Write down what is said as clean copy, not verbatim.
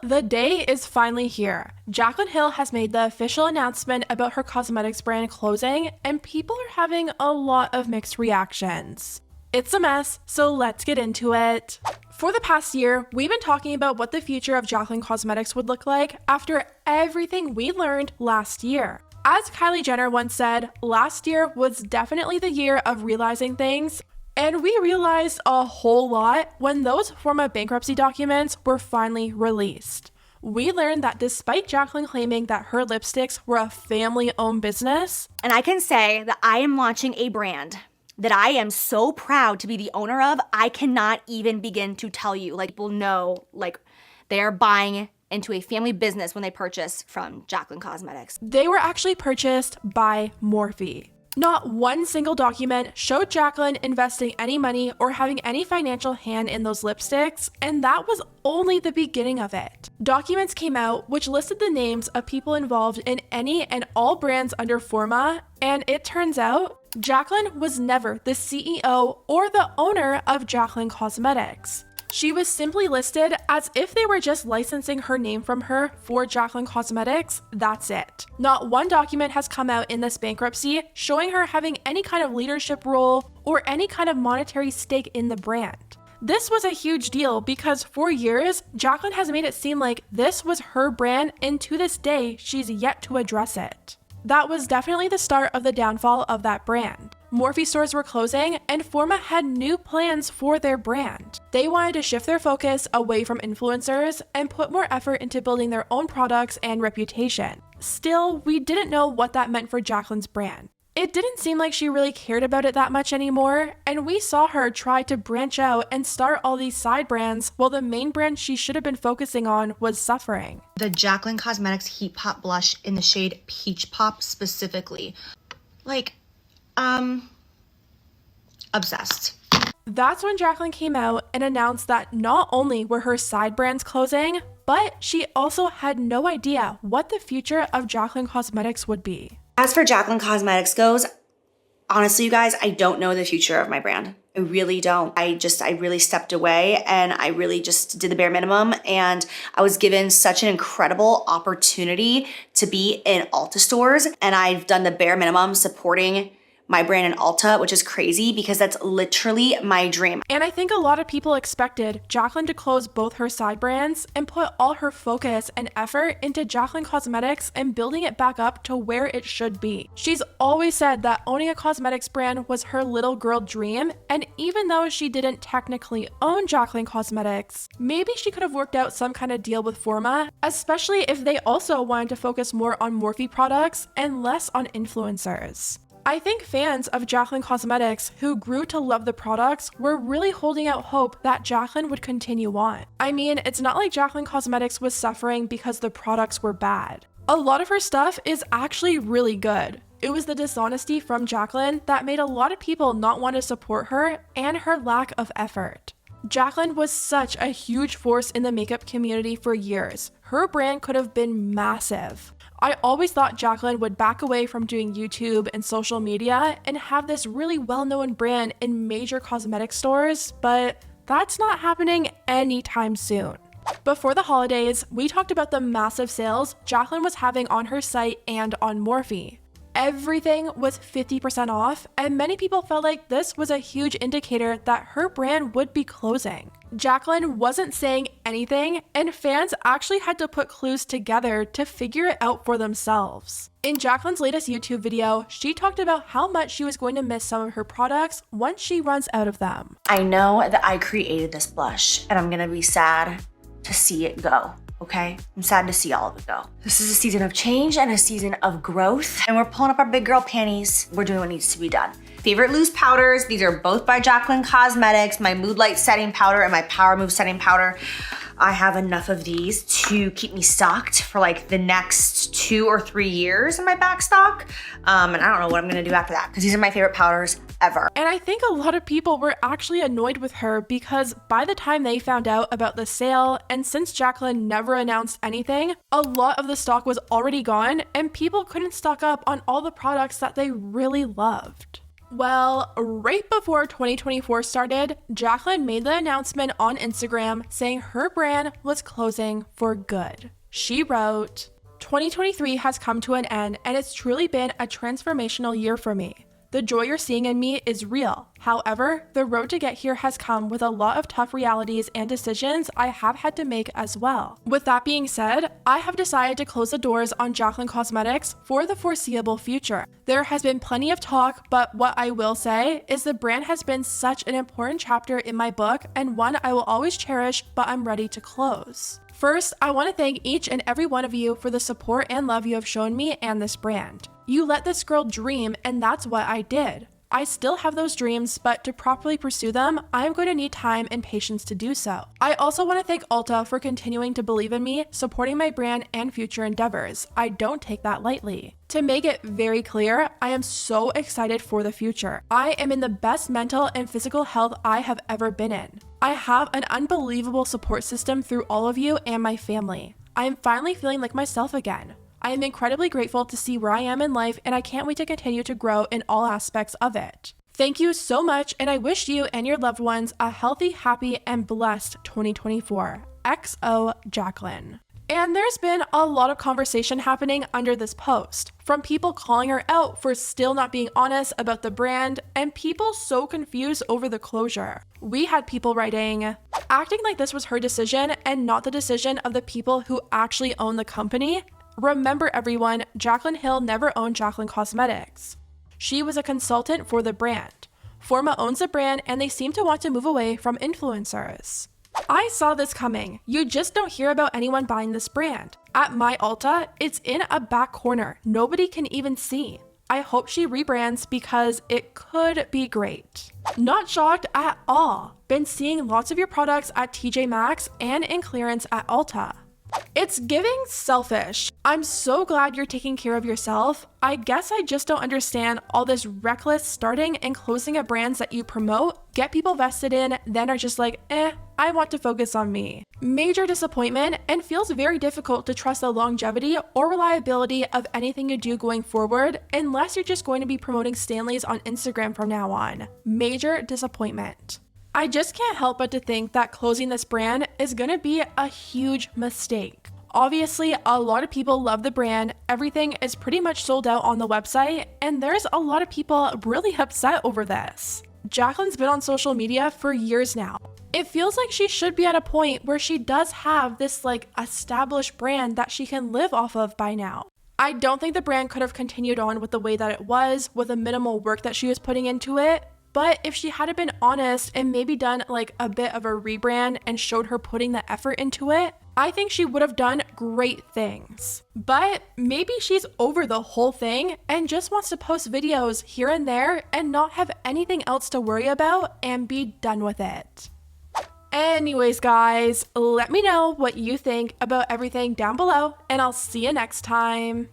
The day is finally here. Jaclyn Hill has made the official announcement about her cosmetics brand closing, and people are having a lot of mixed reactions. It's a mess, so let's get into it. For the past year, we've been talking about what the future of Jaclyn Cosmetics would look like after everything we learned last year. As Kylie Jenner once said, last year was definitely the year of realizing things, and we realized a whole lot when those Forma bankruptcy documents were finally released. We learned that despite Jaclyn claiming that her lipsticks were a family-owned business, and I can say that I am launching a brand that I am so proud to be the owner of, I cannot even begin to tell you. People know, they are buying into a family business when they purchase from Jaclyn Cosmetics. They were actually purchased by Morphe. Not one single document showed Jaclyn investing any money or having any financial hand in those lipsticks, and that was only the beginning of it. Documents came out which listed the names of people involved in any and all brands under Forma, and it turns out Jaclyn was never the CEO or the owner of Jaclyn Cosmetics. She was simply listed as if they were just licensing her name from her for Jaclyn Cosmetics, that's it. Not one document has come out in this bankruptcy showing her having any kind of leadership role or any kind of monetary stake in the brand. This was a huge deal because for years, Jaclyn has made it seem like this was her brand, and to this day, she's yet to address it. That was definitely the start of the downfall of that brand. Morphe stores were closing, and Forma had new plans for their brand. They wanted to shift their focus away from influencers and put more effort into building their own products and reputation. Still, we didn't know what that meant for Jaclyn's brand. It didn't seem like she really cared about it that much anymore, and we saw her try to branch out and start all these side brands while the main brand she should have been focusing on was suffering. The Jaclyn Cosmetics Heat Pop Blush in the shade Peach Pop specifically. Obsessed. That's when Jaclyn came out and announced that not only were her side brands closing, but she also had no idea what the future of Jaclyn Cosmetics would be. As for Jaclyn Cosmetics goes, honestly, you guys, I don't know the future of my brand. I really don't. I really stepped away and I really just did the bare minimum, and I was given such an incredible opportunity to be in Ulta stores, and I've done the bare minimum supporting my brand in Ulta, which is crazy because that's literally my dream. And I think a lot of people expected Jaclyn to close both her side brands and put all her focus and effort into Jaclyn Cosmetics and building it back up to where it should be. She's always said that owning a cosmetics brand was her little girl dream, and even though she didn't technically own Jaclyn Cosmetics, maybe she could have worked out some kind of deal with Forma, especially if they also wanted to focus more on Morphe products and less on influencers. I think fans of Jaclyn Cosmetics who grew to love the products were really holding out hope that Jaclyn would continue on. I mean, it's not like Jaclyn Cosmetics was suffering because the products were bad. A lot of her stuff is actually really good. It was the dishonesty from Jaclyn that made a lot of people not want to support her and her lack of effort. Jaclyn was such a huge force in the makeup community for years. Her brand could have been massive. I always thought Jaclyn would back away from doing YouTube and social media and have this really well-known brand in major cosmetic stores, but that's not happening anytime soon. Before the holidays, we talked about the massive sales Jaclyn was having on her site and on Morphe. Everything was 50% off, and many people felt like this was a huge indicator that her brand would be closing. Jaclyn wasn't saying anything, and fans actually had to put clues together to figure it out for themselves. In Jaclyn's latest YouTube video, she talked about how much she was going to miss some of her products once she runs out of them. I know that I created this blush, and I'm gonna be sad to see it go. Okay? I'm sad to see all of it go. This is a season of change and a season of growth, and we're pulling up our big girl panties. We're doing what needs to be done. Favorite loose powders. These are both by Jaclyn Cosmetics, my Mood Light setting powder and my Power Move setting powder. I have enough of these to keep me stocked for the next 2 or 3 years in my back stock. And I don't know what I'm gonna do after that because these are my favorite powders ever. And I think a lot of people were actually annoyed with her because by the time they found out about the sale, and since Jaclyn never announced anything, a lot of the stock was already gone and people couldn't stock up on all the products that they really loved. Well, right before 2024 started, Jaclyn made the announcement on Instagram saying her brand was closing for good. She wrote, "2023 has come to an end and it's truly been a transformational year for me. The joy you're seeing in me is real. However, the road to get here has come with a lot of tough realities and decisions I have had to make as well. With that being said, I have decided to close the doors on Jaclyn Cosmetics for the foreseeable future. There has been plenty of talk, but what I will say is the brand has been such an important chapter in my book and one I will always cherish, but I'm ready to close. First, I want to thank each and every one of you for the support and love you have shown me and this brand. You let this girl dream, and that's what I did. I still have those dreams, but to properly pursue them, I'm going to need time and patience to do so. I also want to thank Ulta for continuing to believe in me, supporting my brand and future endeavors. I don't take that lightly. To make it very clear, I am so excited for the future. I am in the best mental and physical health I have ever been in. I have an unbelievable support system through all of you and my family. I am finally feeling like myself again. I am incredibly grateful to see where I am in life, and I can't wait to continue to grow in all aspects of it. Thank you so much, and I wish you and your loved ones a healthy, happy, and blessed 2024. XO Jaclyn." And there's been a lot of conversation happening under this post, from people calling her out for still not being honest about the brand, and people so confused over the closure. We had people writing, "Acting like this was her decision and not the decision of the people who actually own the company. Remember everyone, Jaclyn Hill never owned Jaclyn Cosmetics. She was a consultant for the brand. Forma owns the brand and they seem to want to move away from influencers." I saw this coming. You just don't hear about anyone buying this brand. At my Ulta, it's in a back corner. Nobody can even see. I hope she rebrands because it could be great. Not shocked at all. Been seeing lots of your products at TJ Maxx and in clearance at Ulta. It's giving selfish. I'm so glad you're taking care of yourself. I guess I just don't understand all this reckless starting and closing of brands that you promote, get people vested in, then are just like, I want to focus on me. Major disappointment, and feels very difficult to trust the longevity or reliability of anything you do going forward unless you're just going to be promoting Stanleys on Instagram from now on. Major disappointment. I just can't help but to think that closing this brand is going to be a huge mistake. Obviously, a lot of people love the brand, everything is pretty much sold out on the website, and there's a lot of people really upset over this. Jaclyn's been on social media for years now. It feels like she should be at a point where she does have this established brand that she can live off of by now. I don't think the brand could have continued on with the way that it was, with the minimal work that she was putting into it. But if she had been honest and maybe done a bit of a rebrand and showed her putting the effort into it, I think she would have done great things. But maybe she's over the whole thing and just wants to post videos here and there and not have anything else to worry about and be done with it. Anyways, guys, let me know what you think about everything down below, and I'll see you next time.